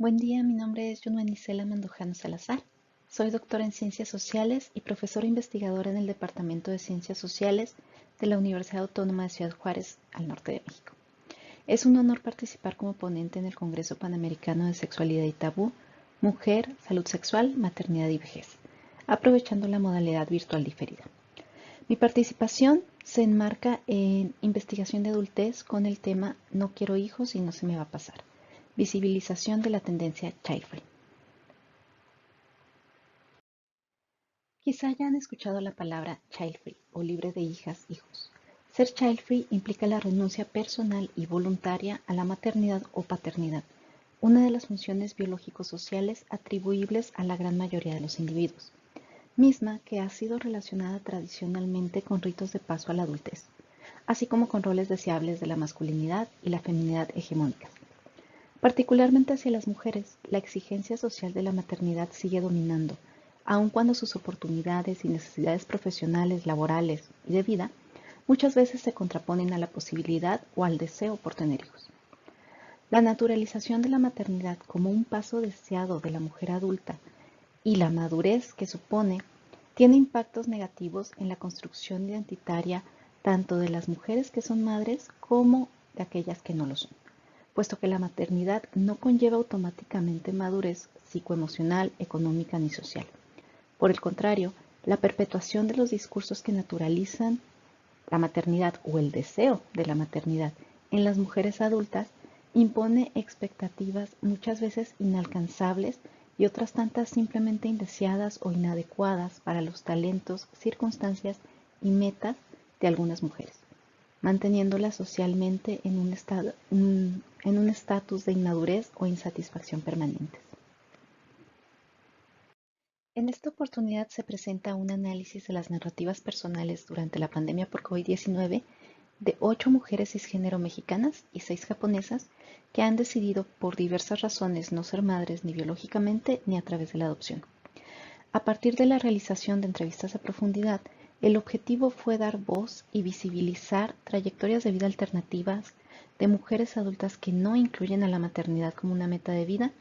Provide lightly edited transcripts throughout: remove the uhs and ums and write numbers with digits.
Buen día, mi nombre es Yunmanicela Mandujano Salazar. Soy doctora en Ciencias Sociales y profesora investigadora en el Departamento de Ciencias Sociales de la Universidad Autónoma de Ciudad Juárez, al norte de México. Es un honor participar como ponente en el Congreso Panamericano de Sexualidad y Tabú, Mujer, Salud Sexual, Maternidad y Vejez, aprovechando la modalidad virtual diferida. Mi participación se enmarca en investigación de adultez con el tema No quiero hijos y no se me va a pasar. Visibilización de la tendencia child-free. Quizá ya han escuchado la palabra child-free o libre de hijas, hijos. Ser child-free implica la renuncia personal y voluntaria a la maternidad o paternidad, una de las funciones biológico-sociales atribuibles a la gran mayoría de los individuos, misma que ha sido relacionada tradicionalmente con ritos de paso a la adultez, así como con roles deseables de la masculinidad y la feminidad hegemónicas. Particularmente hacia las mujeres, la exigencia social de la maternidad sigue dominando, aun cuando sus oportunidades y necesidades profesionales, laborales y de vida muchas veces se contraponen a la posibilidad o al deseo por tener hijos. La naturalización de la maternidad como un paso deseado de la mujer adulta y la madurez que supone tiene impactos negativos en la construcción identitaria tanto de las mujeres que son madres como de aquellas que no lo son, puesto que la maternidad no conlleva automáticamente madurez psicoemocional, económica ni social. Por el contrario, la perpetuación de los discursos que naturalizan la maternidad o el deseo de la maternidad en las mujeres adultas impone expectativas muchas veces inalcanzables y otras tantas simplemente indeseadas o inadecuadas para los talentos, circunstancias y metas de algunas mujeres, manteniéndolas socialmente en un estatus de inmadurez o insatisfacción permanentes. En esta oportunidad se presenta un análisis de las narrativas personales durante la pandemia por COVID-19 de 8 mujeres cisgénero mexicanas y 6 japonesas que han decidido por diversas razones no ser madres ni biológicamente ni a través de la adopción. A partir de la realización de entrevistas a profundidad, el objetivo fue dar voz y visibilizar trayectorias de vida alternativas de mujeres adultas que no incluyen a la maternidad como una meta de vida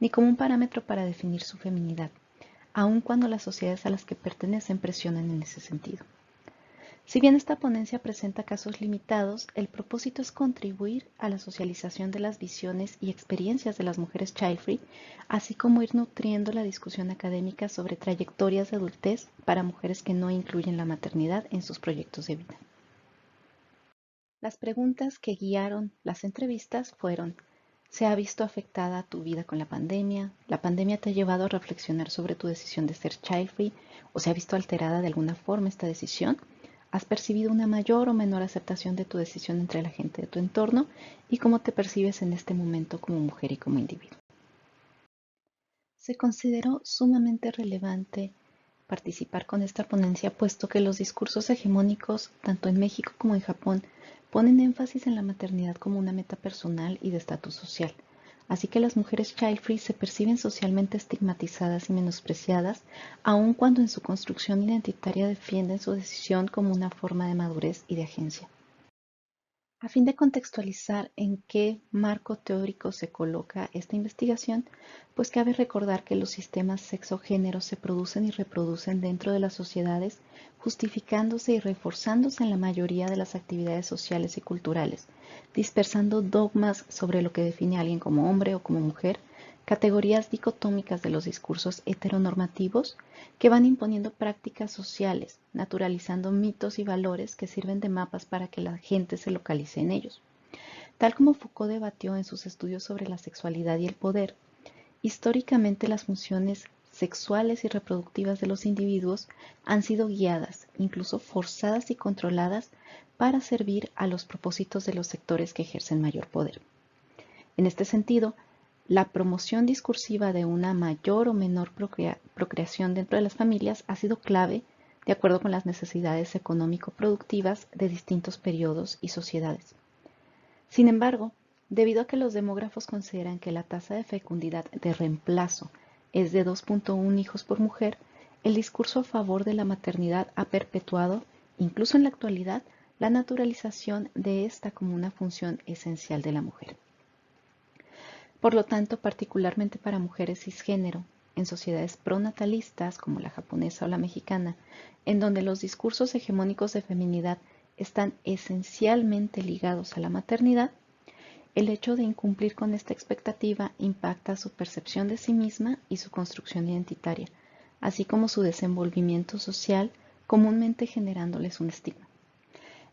ni como un parámetro para definir su feminidad, aun cuando las sociedades a las que pertenecen presionan en ese sentido. Si bien esta ponencia presenta casos limitados, el propósito es contribuir a la socialización de las visiones y experiencias de las mujeres child-free, así como ir nutriendo la discusión académica sobre trayectorias de adultez para mujeres que no incluyen la maternidad en sus proyectos de vida. Las preguntas que guiaron las entrevistas fueron: ¿se ha visto afectada tu vida con la pandemia? ¿La pandemia te ha llevado a reflexionar sobre tu decisión de ser child-free o se ha visto alterada de alguna forma esta decisión? ¿Has percibido una mayor o menor aceptación de tu decisión entre la gente de tu entorno? ¿Y cómo te percibes en este momento como mujer y como individuo? Se consideró sumamente relevante participar con esta ponencia, puesto que los discursos hegemónicos, tanto en México como en Japón, ponen énfasis en la maternidad como una meta personal y de estatus social. Así que las mujeres child-free se perciben socialmente estigmatizadas y menospreciadas, aun cuando en su construcción identitaria defienden su decisión como una forma de madurez y de agencia. A fin de contextualizar en qué marco teórico se coloca esta investigación, pues cabe recordar que los sistemas sexo-género se producen y reproducen dentro de las sociedades, justificándose y reforzándose en la mayoría de las actividades sociales y culturales, dispersando dogmas sobre lo que define a alguien como hombre o como mujer, categorías dicotómicas de los discursos heteronormativos que van imponiendo prácticas sociales, naturalizando mitos y valores que sirven de mapas para que la gente se localice en ellos. Tal como Foucault debatió en sus estudios sobre la sexualidad y el poder, históricamente las funciones sexuales y reproductivas de los individuos han sido guiadas, incluso forzadas y controladas para servir a los propósitos de los sectores que ejercen mayor poder. En este sentido, la promoción discursiva de una mayor o menor procreación dentro de las familias ha sido clave de acuerdo con las necesidades económico-productivas de distintos periodos y sociedades. Sin embargo, debido a que los demógrafos consideran que la tasa de fecundidad de reemplazo es de 2.1 hijos por mujer, el discurso a favor de la maternidad ha perpetuado, incluso en la actualidad, la naturalización de esta como una función esencial de la mujer. Por lo tanto, particularmente para mujeres cisgénero, en sociedades pronatalistas como la japonesa o la mexicana, en donde los discursos hegemónicos de feminidad están esencialmente ligados a la maternidad, el hecho de incumplir con esta expectativa impacta su percepción de sí misma y su construcción identitaria, así como su desenvolvimiento social, comúnmente generándoles un estigma.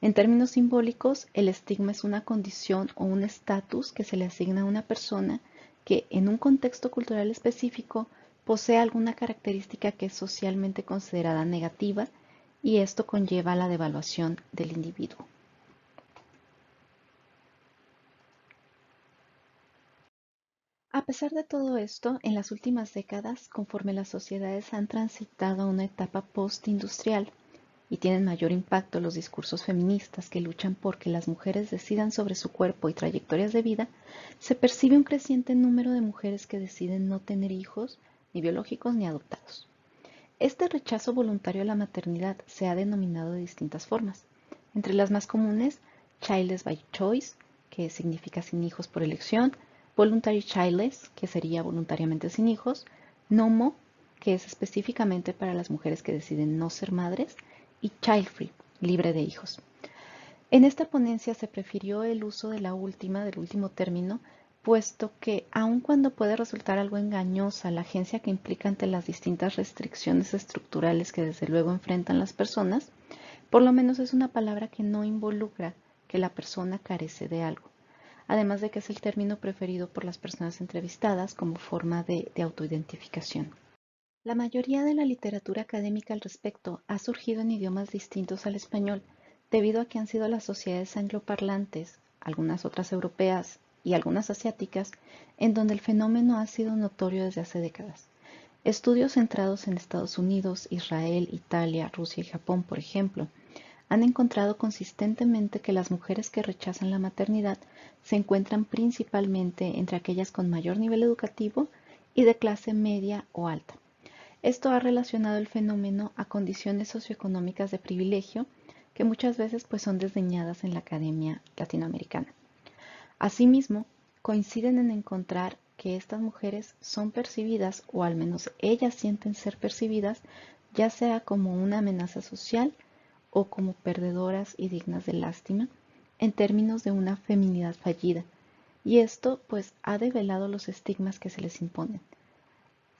En términos simbólicos, el estigma es una condición o un estatus que se le asigna a una persona que, en un contexto cultural específico, posee alguna característica que es socialmente considerada negativa, y esto conlleva la devaluación del individuo. A pesar de todo esto, en las últimas décadas, conforme las sociedades han transitado a una etapa postindustrial y tienen mayor impacto los discursos feministas que luchan por que las mujeres decidan sobre su cuerpo y trayectorias de vida, se percibe un creciente número de mujeres que deciden no tener hijos, ni biológicos ni adoptados. Este rechazo voluntario a la maternidad se ha denominado de distintas formas. Entre las más comunes, childless by choice, que significa sin hijos por elección; voluntary childless, que sería voluntariamente sin hijos; NOMO, que es específicamente para las mujeres que deciden no ser madres; y child free, libre de hijos. En esta ponencia se prefirió el uso de del último término, puesto que, aun cuando puede resultar algo engañosa la agencia que implica ante las distintas restricciones estructurales que desde luego enfrentan las personas, por lo menos es una palabra que no involucra que la persona carece de algo, además de que es el término preferido por las personas entrevistadas como forma de autoidentificación. La mayoría de la literatura académica al respecto ha surgido en idiomas distintos al español, debido a que han sido las sociedades angloparlantes, algunas otras europeas y algunas asiáticas, en donde el fenómeno ha sido notorio desde hace décadas. Estudios centrados en Estados Unidos, Israel, Italia, Rusia y Japón, por ejemplo, han encontrado consistentemente que las mujeres que rechazan la maternidad se encuentran principalmente entre aquellas con mayor nivel educativo y de clase media o alta. Esto ha relacionado el fenómeno a condiciones socioeconómicas de privilegio que muchas veces pues, son desdeñadas en la academia latinoamericana. Asimismo, coinciden en encontrar que estas mujeres son percibidas, o al menos ellas sienten ser percibidas, ya sea como una amenaza social o como perdedoras y dignas de lástima, en términos de una feminidad fallida, y esto pues ha develado los estigmas que se les imponen: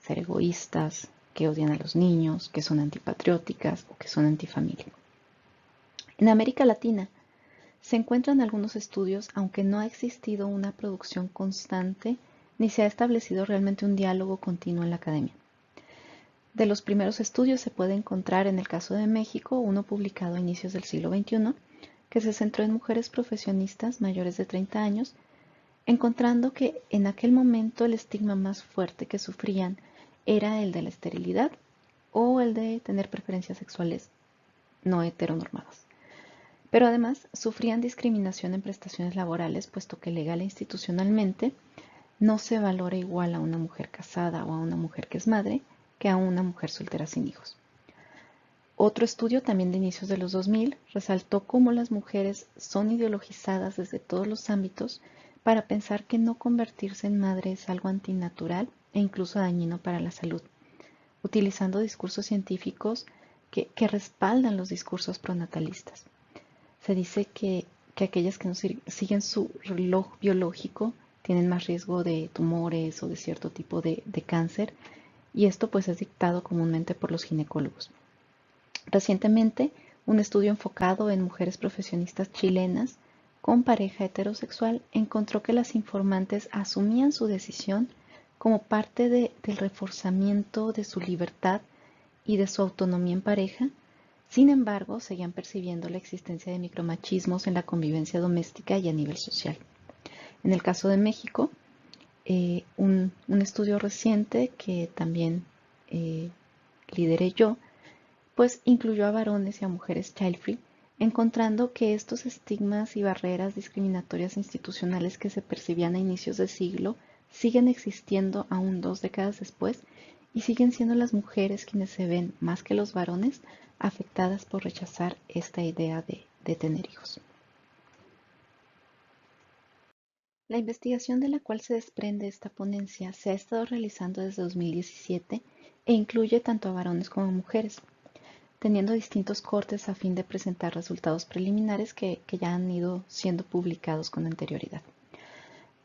ser egoístas, que odian a los niños, que son antipatrióticas o que son antifamilia. En América Latina se encuentran algunos estudios, aunque no ha existido una producción constante ni se ha establecido realmente un diálogo continuo en la academia. De los primeros estudios se puede encontrar en el caso de México uno publicado a inicios del siglo XXI que se centró en mujeres profesionistas mayores de 30 años, encontrando que en aquel momento el estigma más fuerte que sufrían era el de la esterilidad o el de tener preferencias sexuales no heteronormadas. Pero además sufrían discriminación en prestaciones laborales, puesto que legal e institucionalmente no se valora igual a una mujer casada o a una mujer que es madre que a una mujer soltera sin hijos. Otro estudio, también de inicios de los 2000, resaltó cómo las mujeres son ideologizadas desde todos los ámbitos para pensar que no convertirse en madre es algo antinatural e incluso dañino para la salud, utilizando discursos científicos que respaldan los discursos pronatalistas. Se dice que aquellas que no siguen su reloj biológico tienen más riesgo de tumores o de cierto tipo de cáncer, y esto pues es dictado comúnmente por los ginecólogos. Recientemente, un estudio enfocado en mujeres profesionistas chilenas con pareja heterosexual encontró que las informantes asumían su decisión como parte del reforzamiento de su libertad y de su autonomía en pareja. Sin embargo, seguían percibiendo la existencia de micromachismos en la convivencia doméstica y a nivel social. En el caso de México, un estudio reciente que también lideré yo, pues incluyó a varones y a mujeres child free, encontrando que estos estigmas y barreras discriminatorias institucionales que se percibían a inicios del siglo siguen existiendo aún 2 décadas después, y siguen siendo las mujeres quienes se ven, más que los varones, afectadas por rechazar esta idea de tener hijos. La investigación de la cual se desprende esta ponencia se ha estado realizando desde 2017 e incluye tanto a varones como a mujeres, teniendo distintos cortes a fin de presentar resultados preliminares que ya han ido siendo publicados con anterioridad.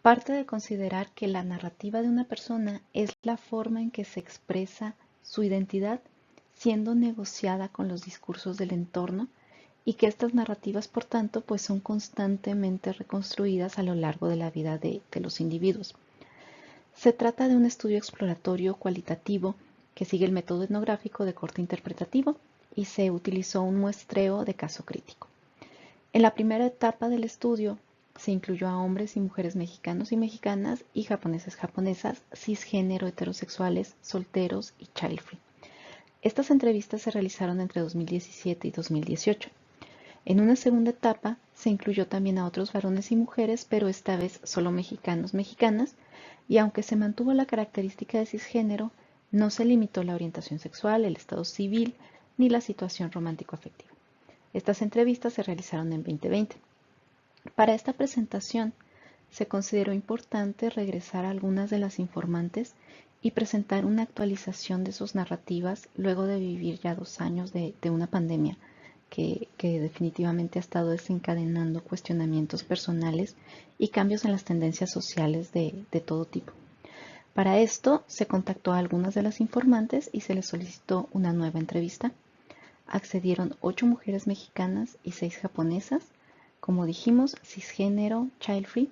Parte de considerar que la narrativa de una persona es la forma en que se expresa su identidad, siendo negociada con los discursos del entorno, y que estas narrativas, por tanto, pues son constantemente reconstruidas a lo largo de la vida de los individuos. Se trata de un estudio exploratorio cualitativo que sigue el método etnográfico de corte interpretativo y se utilizó un muestreo de caso crítico. En la primera etapa del estudio se incluyó a hombres y mujeres mexicanos y mexicanas y japonesas, cisgénero, heterosexuales, solteros y child free. Estas entrevistas se realizaron entre 2017 y 2018. En una segunda etapa se incluyó también a otros varones y mujeres, pero esta vez solo mexicanos, mexicanas, y aunque se mantuvo la característica de cisgénero, no se limitó la orientación sexual, el estado civil, ni la situación romántico-afectiva. Estas entrevistas se realizaron en 2020. Para esta presentación se consideró importante regresar a algunas de las informantes y presentar una actualización de sus narrativas luego de vivir ya 2 años de una pandemia que definitivamente ha estado desencadenando cuestionamientos personales y cambios en las tendencias sociales de todo tipo. Para esto se contactó a algunas de las informantes y se les solicitó una nueva entrevista. Accedieron 8 mujeres mexicanas y 6 japonesas, como dijimos, cisgénero, child free,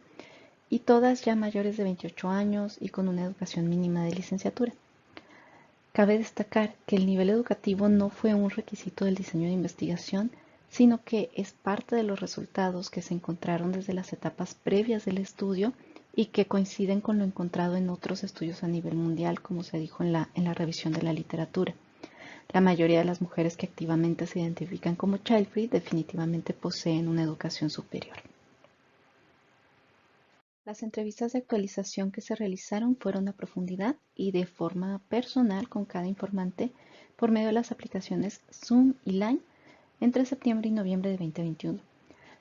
y todas ya mayores de 28 años y con una educación mínima de licenciatura. Cabe destacar que el nivel educativo no fue un requisito del diseño de investigación, sino que es parte de los resultados que se encontraron desde las etapas previas del estudio y que coinciden con lo encontrado en otros estudios a nivel mundial, como se dijo en la revisión de la literatura. La mayoría de las mujeres que activamente se identifican como child free definitivamente poseen una educación superior. Las entrevistas de actualización que se realizaron fueron a profundidad y de forma personal con cada informante por medio de las aplicaciones Zoom y Line entre septiembre y noviembre de 2021,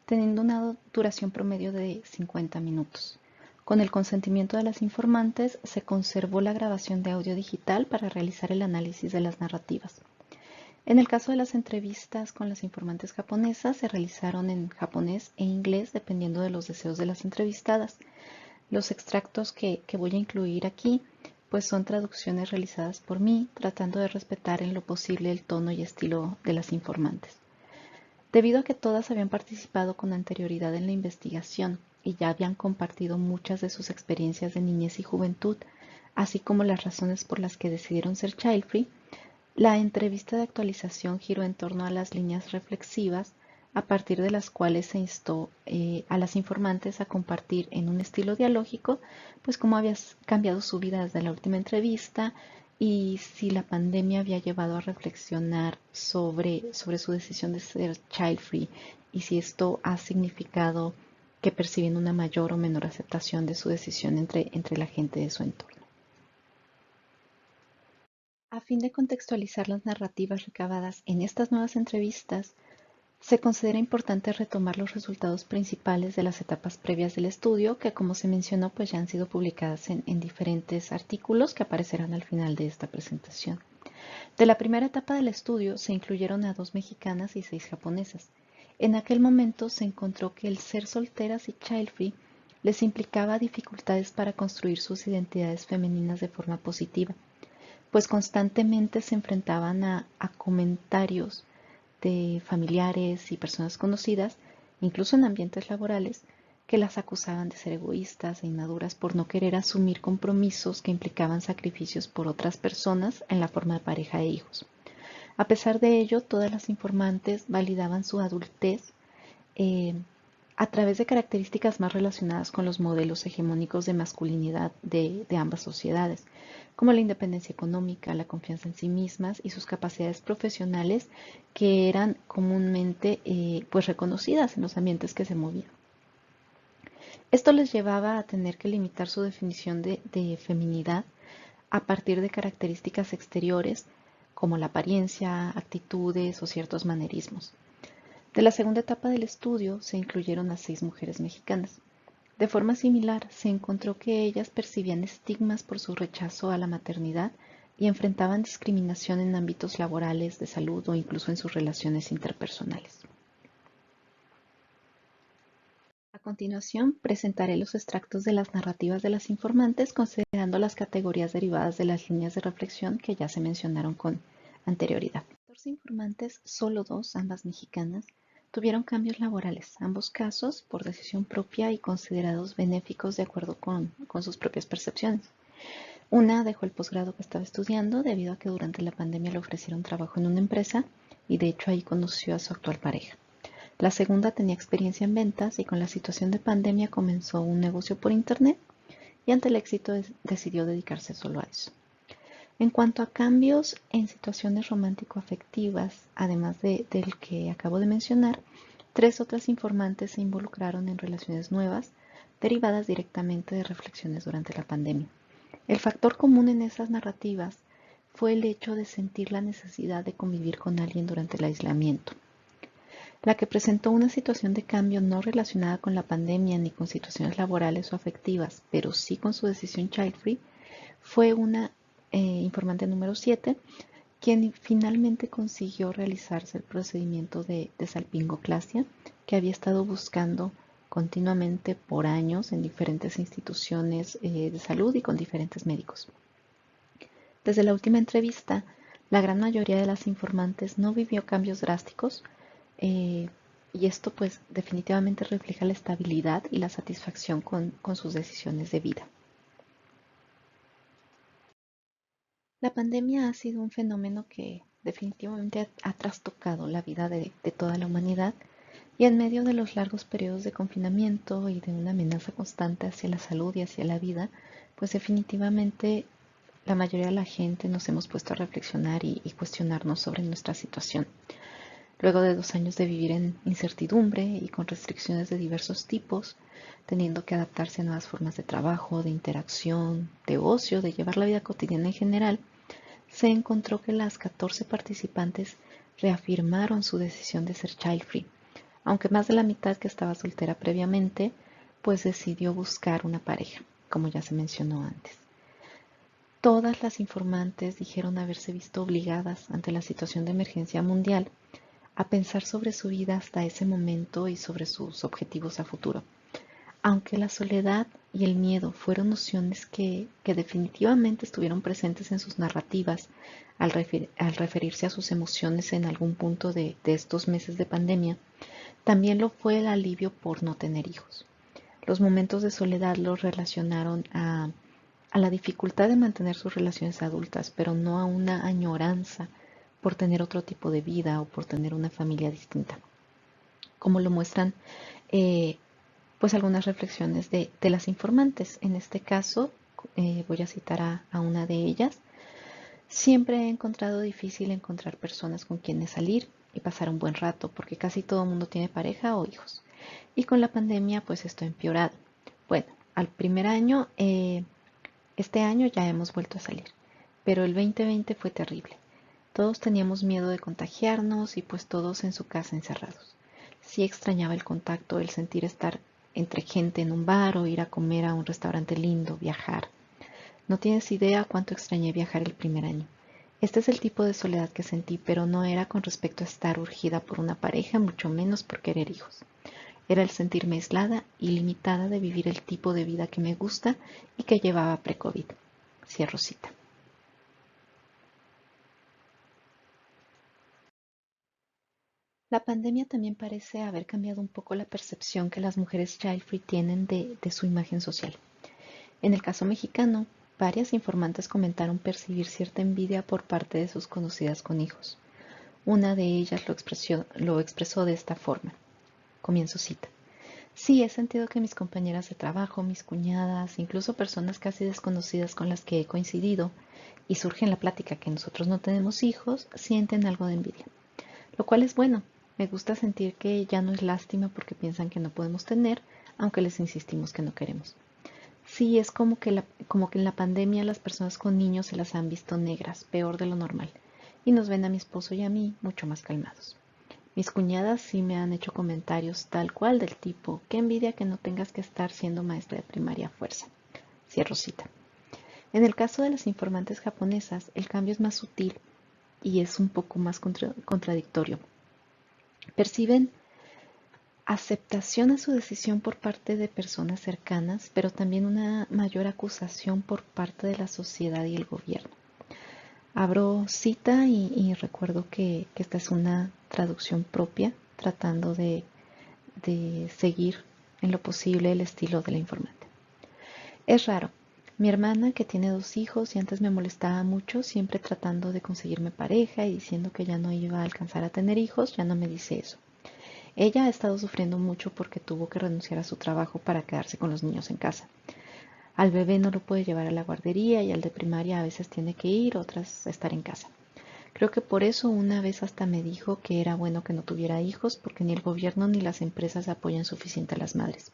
teniendo una duración promedio de 50 minutos. Con el consentimiento de las informantes, se conservó la grabación de audio digital para realizar el análisis de las narrativas. En el caso de las entrevistas con las informantes japonesas, se realizaron en japonés e inglés dependiendo de los deseos de las entrevistadas. Los extractos que voy a incluir aquí pues son traducciones realizadas por mí, tratando de respetar en lo posible el tono y estilo de las informantes. Debido a que todas habían participado con anterioridad en la investigación y ya habían compartido muchas de sus experiencias de niñez y juventud, así como las razones por las que decidieron ser child free, la entrevista de actualización giró en torno a las líneas reflexivas, a partir de las cuales se instó a las informantes a compartir en un estilo dialógico, pues cómo había cambiado su vida desde la última entrevista y si la pandemia había llevado a reflexionar sobre su decisión de ser child free y si esto ha significado que perciben una mayor o menor aceptación de su decisión entre la gente de su entorno. A fin de contextualizar las narrativas recabadas en estas nuevas entrevistas, se considera importante retomar los resultados principales de las etapas previas del estudio, que como se mencionó, pues ya han sido publicadas en diferentes artículos que aparecerán al final de esta presentación. De la primera etapa del estudio se incluyeron a 2 mexicanas y 6 japonesas. En aquel momento se encontró que el ser solteras y child free les implicaba dificultades para construir sus identidades femeninas de forma positiva, pues constantemente se enfrentaban a comentarios de familiares y personas conocidas, incluso en ambientes laborales, que las acusaban de ser egoístas e inmaduras por no querer asumir compromisos que implicaban sacrificios por otras personas en la forma de pareja e hijos. A pesar de ello, todas las informantes validaban su adultez a través de características más relacionadas con los modelos hegemónicos de masculinidad de ambas sociedades, como la independencia económica, la confianza en sí mismas y sus capacidades profesionales que eran comúnmente pues reconocidas en los ambientes que se movían. Esto les llevaba a tener que limitar su definición de feminidad a partir de características exteriores como la apariencia, actitudes o ciertos manerismos. De la segunda etapa del estudio se incluyeron a 6 mujeres mexicanas. De forma similar, se encontró que ellas percibían estigmas por su rechazo a la maternidad y enfrentaban discriminación en ámbitos laborales, de salud o incluso en sus relaciones interpersonales. A continuación, presentaré los extractos de las narrativas de las informantes considerando las categorías derivadas de las líneas de reflexión que ya se mencionaron con anterioridad. 14 informantes, solo 2, ambas mexicanas, tuvieron cambios laborales, ambos casos por decisión propia y considerados benéficos de acuerdo con sus propias percepciones. Una dejó el posgrado que estaba estudiando debido a que durante la pandemia le ofrecieron trabajo en una empresa y de hecho ahí conoció a su actual pareja. La segunda tenía experiencia en ventas y con la situación de pandemia comenzó un negocio por internet y ante el éxito decidió dedicarse solo a eso. En cuanto a cambios en situaciones romántico-afectivas, además del que acabo de mencionar, 3 otras informantes se involucraron en relaciones nuevas derivadas directamente de reflexiones durante la pandemia. El factor común en esas narrativas fue el hecho de sentir la necesidad de convivir con alguien durante el aislamiento. La que presentó una situación de cambio no relacionada con la pandemia ni con situaciones laborales o afectivas, pero sí con su decisión child free, fue una informante número 7, quien finalmente consiguió realizarse el procedimiento de salpingoclasia que había estado buscando continuamente por años en diferentes instituciones de salud y con diferentes médicos. Desde la última entrevista, la gran mayoría de las informantes no vivió cambios drásticos, y esto pues definitivamente refleja la estabilidad y la satisfacción con sus decisiones de vida. La pandemia ha sido un fenómeno que definitivamente ha trastocado la vida de toda la humanidad y en medio de los largos periodos de confinamiento y de una amenaza constante hacia la salud y hacia la vida, pues definitivamente la mayoría de la gente nos hemos puesto a reflexionar y cuestionarnos sobre nuestra situación. Luego de 2 años de vivir en incertidumbre y con restricciones de diversos tipos, teniendo que adaptarse a nuevas formas de trabajo, de interacción, de ocio, de llevar la vida cotidiana en general, se encontró que las 14 participantes reafirmaron su decisión de ser child free, aunque más de la mitad que estaba soltera previamente, pues decidió buscar una pareja, como ya se mencionó antes. Todas las informantes dijeron haberse visto obligadas ante la situación de emergencia mundial a pensar sobre su vida hasta ese momento y sobre sus objetivos a futuro. Aunque la soledad y el miedo fueron nociones que definitivamente estuvieron presentes en sus narrativas al referirse a sus emociones en algún punto de estos meses de pandemia, también lo fue el alivio por no tener hijos. Los momentos de soledad los relacionaron a la dificultad de mantener sus relaciones adultas, pero no a una añoranza por tener otro tipo de vida o por tener una familia distinta, como lo muestran pues algunas reflexiones de las informantes. En este caso voy a citar a una de ellas. Siempre he encontrado difícil encontrar personas con quienes salir y pasar un buen rato porque casi todo el mundo tiene pareja o hijos. Y con la pandemia pues esto ha empeorado. Bueno, al primer año, este año ya hemos vuelto a salir, pero el 2020 fue terrible. Todos teníamos miedo de contagiarnos y pues todos en su casa encerrados. Sí extrañaba el contacto, el sentir estar entre gente en un bar o ir a comer a un restaurante lindo, viajar. No tienes idea cuánto extrañé viajar el primer año. Este es el tipo de soledad que sentí, pero no era con respecto a estar urgida por una pareja, mucho menos por querer hijos. Era el sentirme aislada y limitada de vivir el tipo de vida que me gusta y que llevaba pre-COVID. Cierro cita. La pandemia también parece haber cambiado un poco la percepción que las mujeres child free tienen de su imagen social. En el caso mexicano, varias informantes comentaron percibir cierta envidia por parte de sus conocidas con hijos. Una de ellas lo expresó de esta forma. Comienzo cita. Sí, he sentido que mis compañeras de trabajo, mis cuñadas, incluso personas casi desconocidas con las que he coincidido, y surge en la plática que nosotros no tenemos hijos, sienten algo de envidia. Lo cual es bueno. Me gusta sentir que ya no es lástima porque piensan que no podemos tener, aunque les insistimos que no queremos. Sí, es como que en la pandemia las personas con niños se las han visto negras, peor de lo normal, y nos ven a mi esposo y a mí mucho más calmados. Mis cuñadas sí me han hecho comentarios tal cual del tipo, qué envidia que no tengas que estar siendo maestra de primaria a fuerza. Cierro cita. En el caso de las informantes japonesas, el cambio es más sutil y es un poco más contradictorio. Perciben aceptación a su decisión por parte de personas cercanas, pero también una mayor acusación por parte de la sociedad y el gobierno. Abro cita y recuerdo que esta es una traducción propia, tratando de seguir en lo posible el estilo de la informante. Es raro. Mi hermana, que tiene 2 hijos y antes me molestaba mucho, siempre tratando de conseguirme pareja y diciendo que ya no iba a alcanzar a tener hijos, ya no me dice eso. Ella ha estado sufriendo mucho porque tuvo que renunciar a su trabajo para quedarse con los niños en casa. Al bebé no lo puede llevar a la guardería y al de primaria a veces tiene que ir, otras estar en casa. Creo que por eso una vez hasta me dijo que era bueno que no tuviera hijos porque ni el gobierno ni las empresas apoyan suficiente a las madres.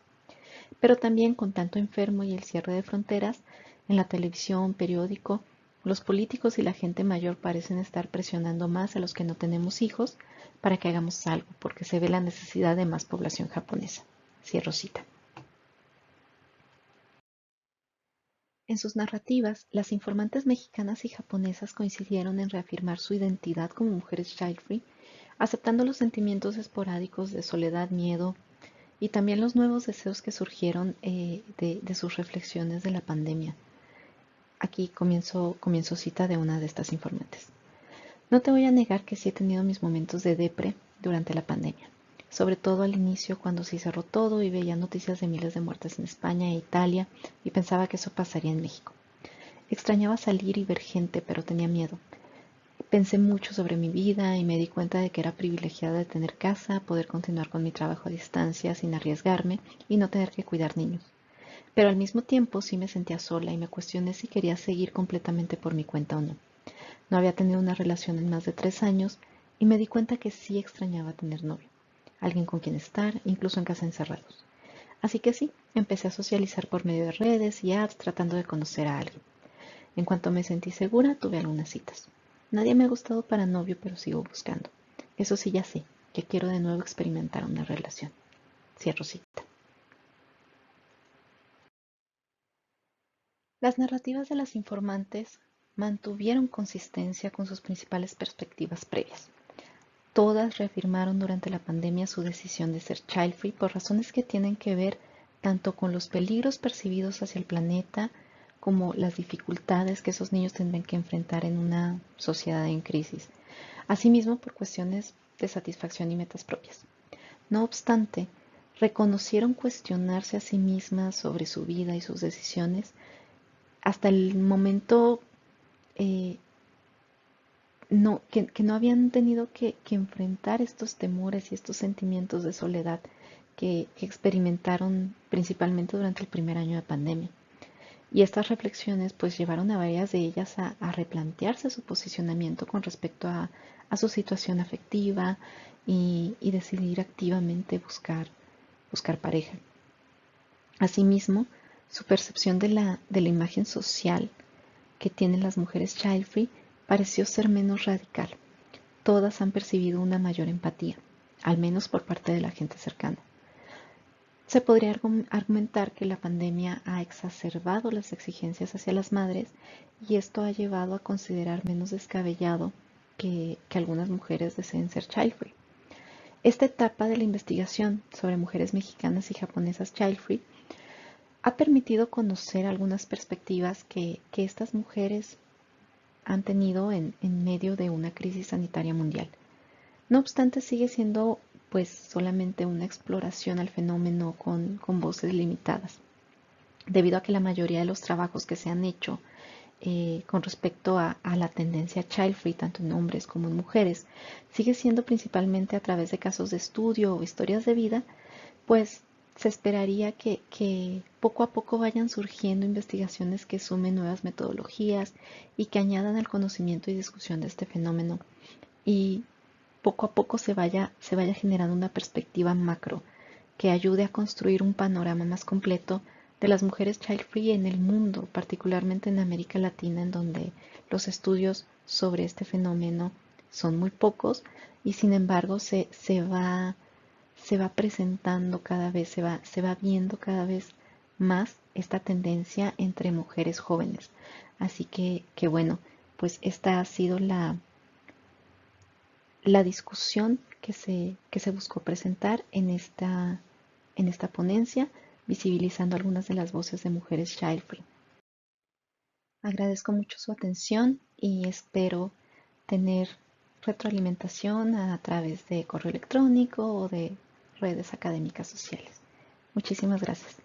Pero también con tanto enfermo y el cierre de fronteras, en la televisión, periódico, los políticos y la gente mayor parecen estar presionando más a los que no tenemos hijos para que hagamos algo, porque se ve la necesidad de más población japonesa. Cierro cita. En sus narrativas, las informantes mexicanas y japonesas coincidieron en reafirmar su identidad como mujeres child-free, aceptando los sentimientos esporádicos de soledad, miedo y también los nuevos deseos que surgieron de sus reflexiones de la pandemia. Aquí comienzo cita de una de estas informantes. No te voy a negar que sí he tenido mis momentos de depre durante la pandemia, sobre todo al inicio cuando sí cerró todo y veía noticias de miles de muertes en España e Italia y pensaba que eso pasaría en México. Extrañaba salir y ver gente, pero tenía miedo. Pensé mucho sobre mi vida y me di cuenta de que era privilegiada de tener casa, poder continuar con mi trabajo a distancia sin arriesgarme y no tener que cuidar niños. Pero al mismo tiempo sí me sentía sola y me cuestioné si quería seguir completamente por mi cuenta o no. No había tenido una relación en más de 3 años y me di cuenta que sí extrañaba tener novio, alguien con quien estar, incluso en casa encerrados. Así que sí, empecé a socializar por medio de redes y apps tratando de conocer a alguien. En cuanto me sentí segura, tuve algunas citas. Nadie me ha gustado para novio, pero sigo buscando. Eso sí, ya sé, que quiero de nuevo experimentar una relación. Cierro cita. Las narrativas de las informantes mantuvieron consistencia con sus principales perspectivas previas. Todas reafirmaron durante la pandemia su decisión de ser child-free por razones que tienen que ver tanto con los peligros percibidos hacia el planeta como las dificultades que esos niños tendrán que enfrentar en una sociedad en crisis. Asimismo, por cuestiones de satisfacción y metas propias. No obstante, reconocieron cuestionarse a sí mismas sobre su vida y sus decisiones hasta el momento eh, que no habían tenido que enfrentar estos temores y estos sentimientos de soledad que experimentaron principalmente durante el primer año de pandemia. Y estas reflexiones pues llevaron a varias de ellas a replantearse su posicionamiento con respecto a su situación afectiva y decidir activamente buscar pareja. Asimismo, su percepción de la imagen social que tienen las mujeres child-free pareció ser menos radical. Todas han percibido una mayor empatía, al menos por parte de la gente cercana. Se podría argumentar que la pandemia ha exacerbado las exigencias hacia las madres y esto ha llevado a considerar menos descabellado que algunas mujeres deseen ser child-free. Esta etapa de la investigación sobre mujeres mexicanas y japonesas child-free ha permitido conocer algunas perspectivas que estas mujeres han tenido en medio de una crisis sanitaria mundial. No obstante, sigue siendo pues solamente una exploración al fenómeno con voces limitadas, debido a que la mayoría de los trabajos que se han hecho con respecto a la tendencia child-free, tanto en hombres como en mujeres, sigue siendo principalmente a través de casos de estudio o historias de vida, pues se esperaría que poco a poco vayan surgiendo investigaciones que sumen nuevas metodologías y que añadan al conocimiento y discusión de este fenómeno y poco a poco se vaya generando una perspectiva macro que ayude a construir un panorama más completo de las mujeres child-free en el mundo, particularmente en América Latina, en donde los estudios sobre este fenómeno son muy pocos y sin embargo se va presentando cada vez, se va viendo cada vez más esta tendencia entre mujeres jóvenes. Así que bueno, pues esta ha sido la discusión que se buscó presentar en esta ponencia, visibilizando algunas de las voces de mujeres child free. Agradezco mucho su atención y espero tener retroalimentación a través de correo electrónico o de redes académicas sociales. Muchísimas gracias.